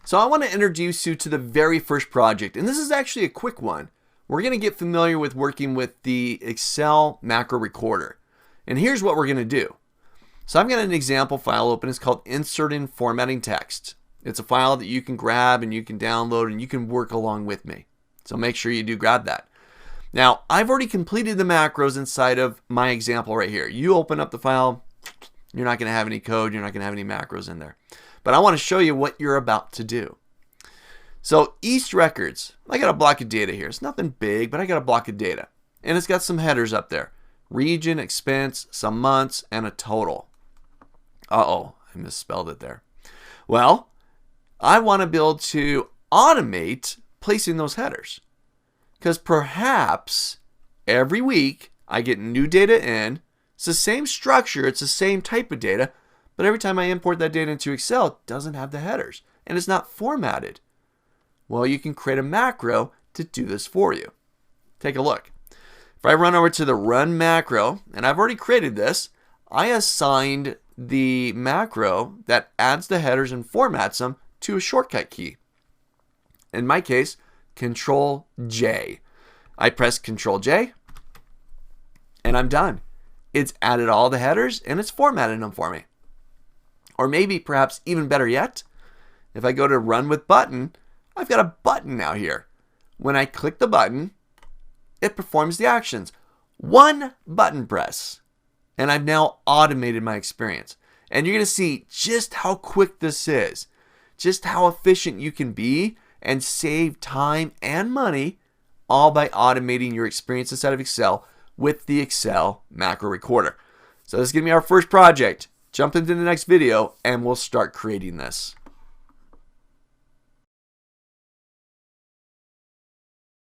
So I want to introduce you to the very first project, and this is actually a quick one. We're going to get familiar with working with the Excel macro recorder. And here's what we're going to do. So I've got an example file open. It's called Insert and Formatting Text. It's a file that you can grab and you can download and you can work along with me. So make sure you do grab that. Now, I've already completed the macros inside of my example right here. You open up the file, you're not going to have any code, you're not going to have any macros in there. But I want to show you what you're about to do. So East Records, I got a block of data here. It's nothing big, but I got a block of data. And it's got some headers up there. Region, expense, some months, and a total. Uh-oh, I misspelled it there. Well, I want to be able to automate placing those headers. Because perhaps every week I get new data in. It's the same structure, it's the same type of data, but every time I import that data into Excel, it doesn't have the headers and it's not formatted. Well, you can create a macro to do this for you. Take a look. If I run over to the Run macro, and I've already created this, I assigned the macro that adds the headers and formats them to a shortcut key. In my case, Control J. I press Control J, and I'm done. It's added all the headers and it's formatted them for me. Or maybe, perhaps even better yet, if I go to Run with Button, I've got a button now here. When I click the button, it performs the actions. One button press. And I've now automated my experience. And you're going to see just how quick this is. Just how efficient you can be and save time and money all by automating your experience inside of Excel with the Excel macro recorder. So this is going to be our first project. Jump into the next video and we'll start creating this.